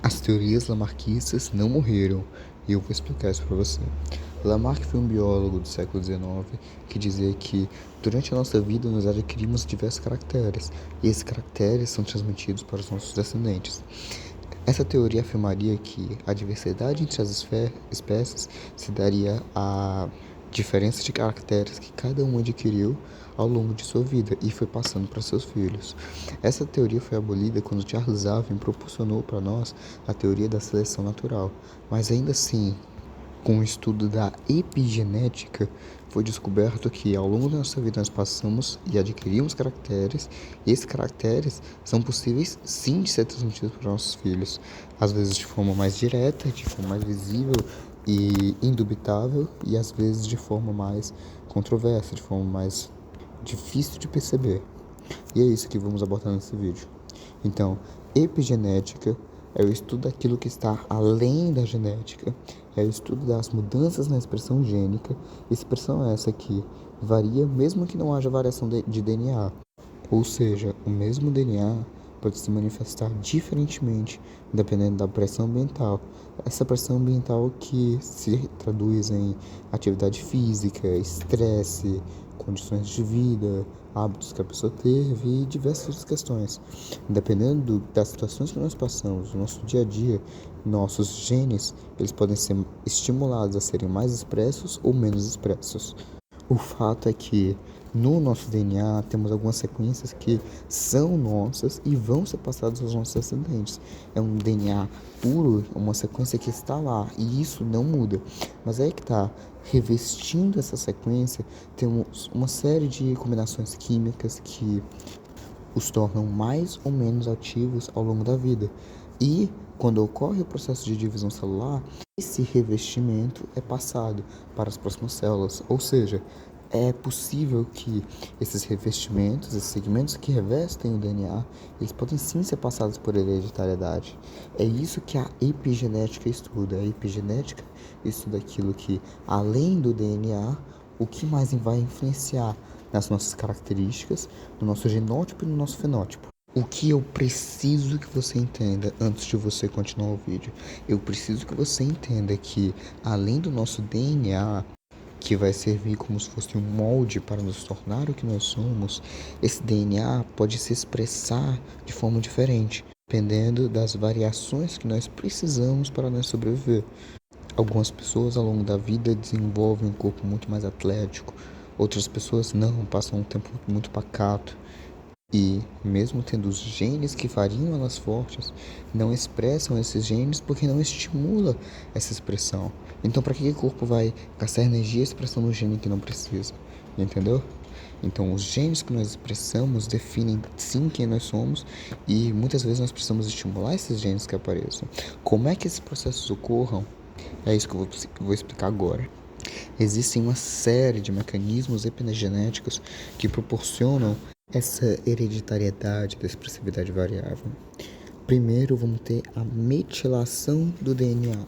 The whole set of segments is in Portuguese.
As teorias lamarquistas não morreram, e eu vou explicar isso para você. Lamarck foi um biólogo do século XIX que dizia que durante a nossa vida nós adquirimos diversos caracteres, e esses caracteres são transmitidos para os nossos descendentes. Essa teoria afirmaria que a diversidade entre as espécies se daria à diferença de caracteres que cada um adquiriu ao longo de sua vida e foi passando para seus filhos. Essa teoria foi abolida quando Charles Darwin proporcionou para nós a teoria da seleção natural, mas ainda assim, com o estudo da epigenética, foi descoberto que ao longo da nossa vida nós passamos e adquirimos caracteres, e esses caracteres são possíveis sim de ser transmitidos para nossos filhos, às vezes de forma mais direta, de forma mais visível e indubitável, e às vezes de forma mais controversa, de forma mais difícil de perceber. E é isso que vamos abordar nesse vídeo. Então, epigenética é o estudo daquilo que está além da genética, é o estudo das mudanças na expressão gênica, expressão essa que varia mesmo que não haja variação de DNA. Ou seja, o mesmo DNA pode se manifestar diferentemente dependendo da pressão ambiental. Essa pressão ambiental que se traduz em atividade física, estresse, condições de vida, hábitos que a pessoa teve e diversas outras questões. Dependendo das situações que nós passamos no nosso dia a dia, nossos genes eles podem ser estimulados a serem mais expressos ou menos expressos. O fato é que no nosso DNA temos algumas sequências que são nossas e vão ser passadas aos nossos descendentes. É um DNA puro, uma sequência que está lá e isso não muda. Mas aí que está, revestindo essa sequência, temos uma série de combinações químicas que os tornam mais ou menos ativos ao longo da vida. E quando ocorre o processo de divisão celular, esse revestimento é passado para as próximas células, ou seja, é possível que esses revestimentos, esses segmentos que revestem o DNA, eles podem sim ser passados por hereditariedade. É isso que a epigenética estuda. A epigenética estuda aquilo que, além do DNA, o que mais vai influenciar nas nossas características, no nosso genótipo e no nosso fenótipo. O que eu preciso que você entenda antes de você continuar o vídeo? Eu preciso que você entenda que, além do nosso DNA, que vai servir como se fosse um molde para nos tornar o que nós somos, esse DNA pode se expressar de forma diferente, dependendo das variações que nós precisamos para nós sobreviver. Algumas pessoas ao longo da vida desenvolvem um corpo muito mais atlético, outras pessoas não, passam um tempo muito pacato. E, mesmo tendo os genes que fariam elas fortes, não expressam esses genes porque não estimula essa expressão. Então, para que o corpo vai gastar energia expressando um gene que não precisa? Entendeu? Então, os genes que nós expressamos definem sim quem nós somos e muitas vezes nós precisamos estimular esses genes que apareçam. Como é que esses processos ocorram? É isso que eu vou explicar agora. Existem uma série de mecanismos epigenéticos que proporcionam essa hereditariedade da expressividade variável. Primeiro, vamos ter a metilação do DNA.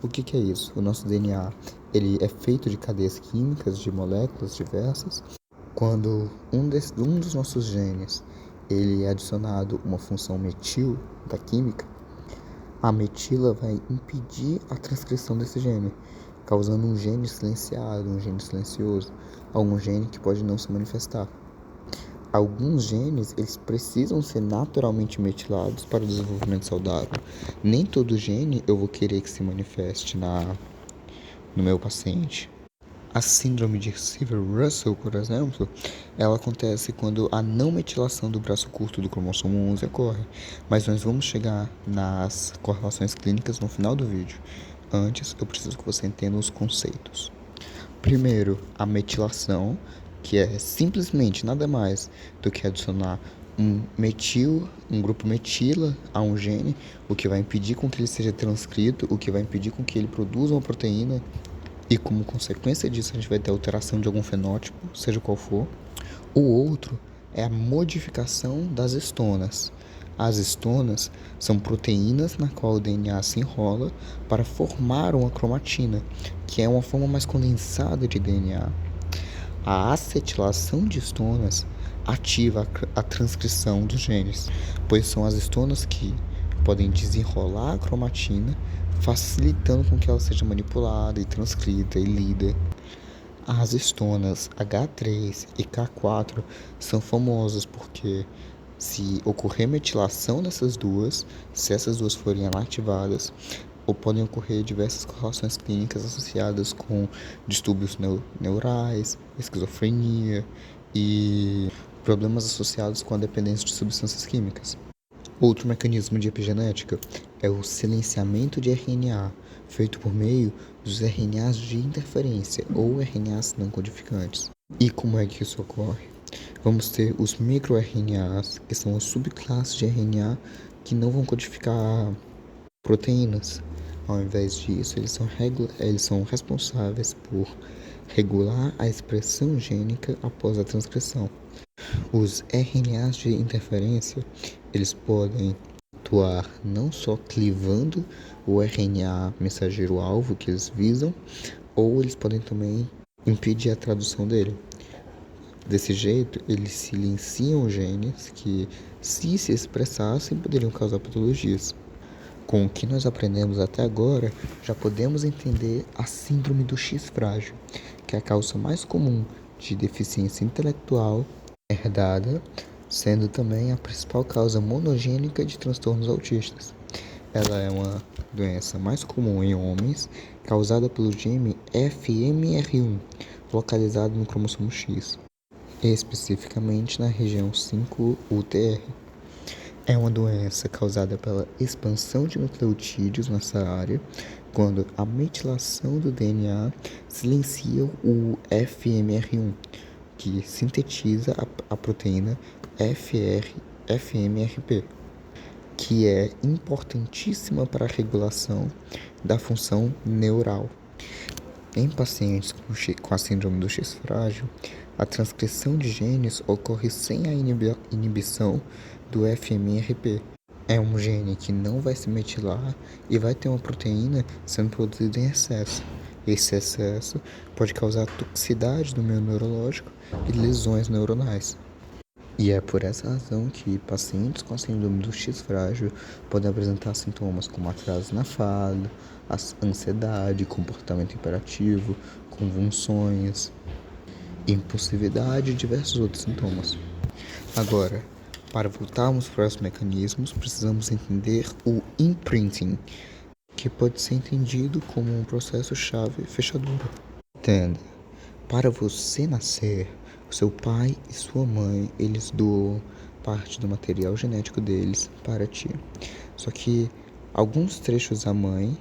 O que é isso? O nosso DNA ele é feito de cadeias químicas, de moléculas diversas. Quando um dos nossos genes ele é adicionado uma função metil da química, a metila vai impedir a transcrição desse gene, causando um gene silenciado, um gene silencioso, algum gene que pode não se manifestar. Alguns genes eles precisam ser naturalmente metilados para o desenvolvimento saudável. Nem todo gene eu vou querer que se manifeste no meu paciente. A síndrome de Sever-Russell, por exemplo, ela acontece quando a não metilação do braço curto do cromossomo 11 ocorre, mas nós vamos chegar nas correlações clínicas no final do vídeo. Antes, eu preciso que você entenda os conceitos. Primeiro, a metilação, que é simplesmente nada mais do que adicionar um grupo metila a um gene, o que vai impedir com que ele seja transcrito, o que vai impedir com que ele produza uma proteína e como consequência disso a gente vai ter alteração de algum fenótipo, seja qual for. O outro é a modificação das estonas. As estonas são proteínas na qual o DNA se enrola para formar uma cromatina, que é uma forma mais condensada de DNA. A acetilação de estonas ativa a transcrição dos genes, pois são as estonas que podem desenrolar a cromatina, facilitando com que ela seja manipulada e transcrita e lida. As histonas H3 e K4 são famosas porque, se ocorrer metilação dessas duas, se essas duas forem inativadas, ou podem ocorrer diversas correlações clínicas associadas com distúrbios neurais, esquizofrenia e problemas associados com a dependência de substâncias químicas. Outro mecanismo de epigenética é o silenciamento de RNA, feito por meio dos RNAs de interferência ou RNAs não codificantes. E como é que isso ocorre? Vamos ter os microRNAs, que são as subclasses de RNA que não vão codificar proteínas. Ao invés disso, eles são responsáveis por regular a expressão gênica após a transcrição. Os RNAs de interferência, eles podem atuar não só clivando o RNA mensageiro-alvo que eles visam, ou eles podem também impedir a tradução dele. Desse jeito, eles silenciam genes que, se expressassem, poderiam causar patologias. Com o que nós aprendemos até agora, já podemos entender a síndrome do X frágil, que é a causa mais comum de deficiência intelectual herdada, sendo também a principal causa monogênica de transtornos autistas. Ela é uma doença mais comum em homens, causada pelo gene FMR1, localizado no cromossomo X, especificamente na região 5-UTR. É uma doença causada pela expansão de nucleotídeos nessa área, quando a metilação do DNA silencia o FMR1, que sintetiza a proteína FMRP, que é importantíssima para a regulação da função neural. Em pacientes com a síndrome do X frágil, a transcrição de genes ocorre sem a inibição do FMRP. É um gene que não vai se metilar e vai ter uma proteína sendo produzida em excesso. Esse excesso pode causar toxicidade do meio neurológico e lesões neuronais. E é por essa razão que pacientes com a síndrome do X frágil podem apresentar sintomas como atraso na fala, ansiedade, comportamento hiperativo, convulsões, impulsividade e diversos outros sintomas. Agora, para voltarmos para os mecanismos, precisamos entender o imprinting, que pode ser entendido como um processo chave fechadura. Entenda, para você nascer, seu pai e sua mãe, eles doam parte do material genético deles para ti. Só que alguns trechos da mãe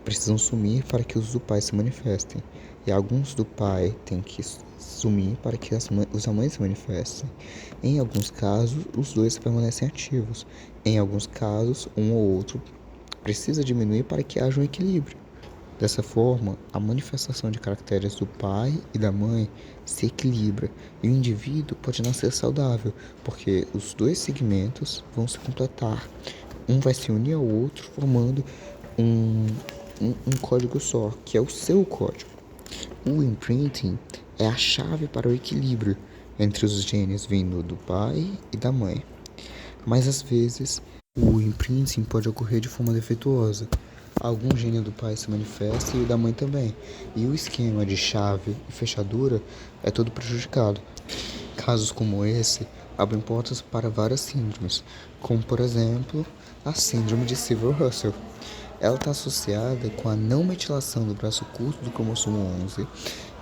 precisam sumir para que os do pai se manifestem. E alguns do pai têm que sumir para que os da mãe se manifestem. Em alguns casos, os dois permanecem ativos. Em alguns casos, um ou outro precisa diminuir para que haja um equilíbrio. Dessa forma, a manifestação de caracteres do pai e da mãe se equilibra e o indivíduo pode nascer saudável, porque os dois segmentos vão se completar. Um vai se unir ao outro, formando um código só, que é o seu código. O imprinting é a chave para o equilíbrio entre os genes vindo do pai e da mãe. Mas às vezes, o imprinting pode ocorrer de forma defeituosa. Algum gene do pai se manifesta e o da mãe também, e o esquema de chave e fechadura é todo prejudicado. Casos como esse abrem portas para várias síndromes, como por exemplo a síndrome de Silver-Russell. Ela está associada com a não metilação do braço curto do cromossomo 11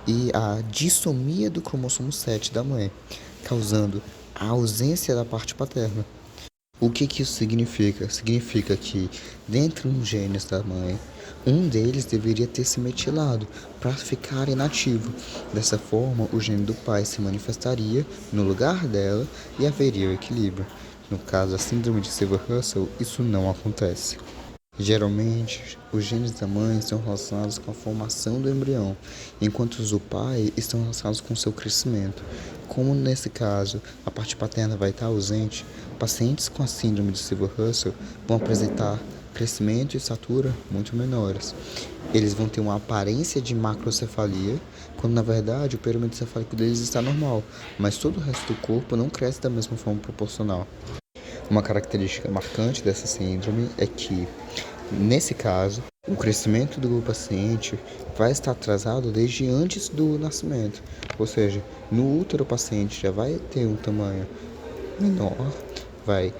e a dissomia do cromossomo 7 da mãe, causando a ausência da parte paterna. O que isso significa? Significa que, dentre os genes da mãe, um deles deveria ter se metilado para ficar inativo. Dessa forma, o gene do pai se manifestaria no lugar dela e haveria o equilíbrio. No caso da síndrome de Silver-Russell, isso não acontece. Geralmente, os genes da mãe estão relacionados com a formação do embrião, enquanto os do pai estão relacionados com seu crescimento. Como nesse caso, a parte paterna vai estar ausente, pacientes com a síndrome de Silver-Russell vão apresentar crescimento e estatura muito menores. Eles vão ter uma aparência de macrocefalia, quando na verdade o perímetro cefálico deles está normal, mas todo o resto do corpo não cresce da mesma forma proporcional. Uma característica marcante dessa síndrome é que, nesse caso, o crescimento do paciente vai estar atrasado desde antes do nascimento, ou seja, no útero o paciente já vai ter um tamanho menor, vai,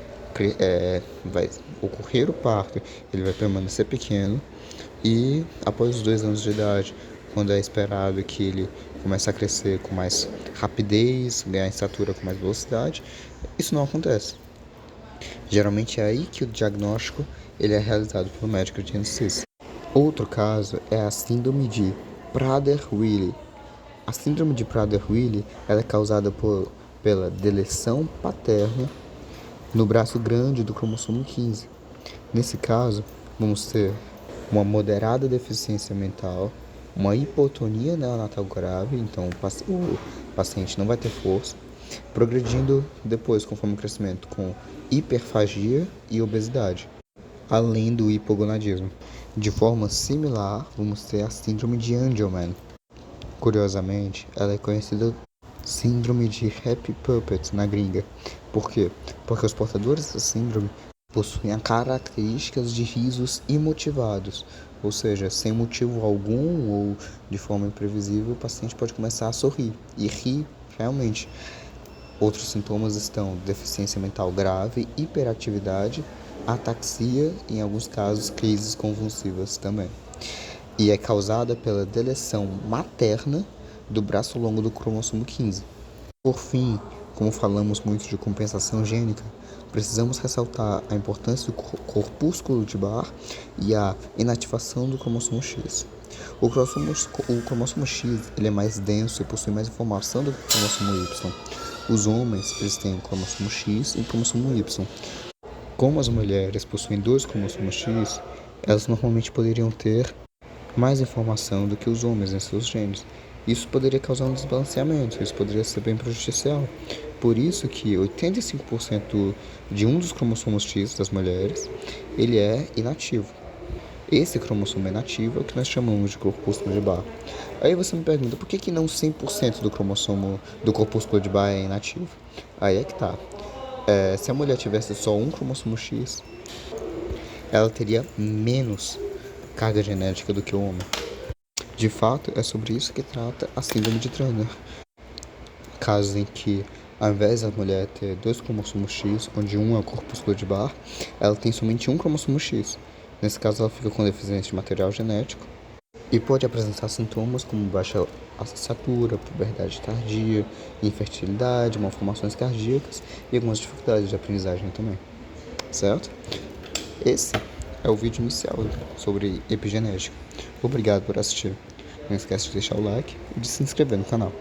vai ocorrer o parto, ele vai permanecer pequeno e após os 2 anos de idade, quando é esperado que ele comece a crescer com mais rapidez, ganhar estatura com mais velocidade, isso não acontece. Geralmente é aí que o diagnóstico ele é realizado pelo médico geneticista. Outro caso é a síndrome de Prader-Willi. A síndrome de Prader-Willi ela é causada pela deleção paterna no braço grande do cromossomo 15. Nesse caso, vamos ter uma moderada deficiência mental, uma hipotonia neonatal grave, então o paciente não vai ter força, progredindo depois, conforme o crescimento, com hiperfagia e obesidade, além do hipogonadismo. De forma similar, vamos ter a síndrome de Angelman. Curiosamente, ela é conhecida síndrome de Happy Puppet na gringa. Por quê? Porque os portadores dessa síndrome possuem características de risos imotivados, ou seja, sem motivo algum ou de forma imprevisível, o paciente pode começar a sorrir e rir realmente. Outros sintomas estão deficiência mental grave, hiperatividade, ataxia e, em alguns casos, crises convulsivas também. E é causada pela deleção materna do braço longo do cromossomo 15. Por fim, como falamos muito de compensação gênica, precisamos ressaltar a importância do corpúsculo de Barr e a inativação do cromossomo X. O cromossomo X ele é mais denso e possui mais informação do que o cromossomo Y. Os homens eles têm o cromossomo X e o cromossomo Y. Como as mulheres possuem 2 cromossomos X, elas normalmente poderiam ter mais informação do que os homens em seus genes. Isso poderia causar um desbalanceamento, isso poderia ser bem prejudicial. Por isso que 85% de um dos cromossomos X das mulheres, ele é inativo. Esse cromossomo inativo é o que nós chamamos de corpúsculo de Barr. Aí você me pergunta, por que não 100% do cromossomo do corpúsculo de Barr é inativo? Aí é que tá. Se a mulher tivesse só um cromossomo X, ela teria menos carga genética do que o homem. De fato, é sobre isso que trata a síndrome de Turner. Casos em que, ao invés da mulher ter 2 cromossomos X, onde um é o corpúsculo de Barr, ela tem somente um cromossomo X. Nesse caso, ela fica com deficiência de material genético e pode apresentar sintomas como baixa estatura, puberdade tardia, infertilidade, malformações cardíacas e algumas dificuldades de aprendizagem também. Certo? Esse é o vídeo inicial sobre epigenética. Obrigado por assistir. Não esquece de deixar o like e de se inscrever no canal.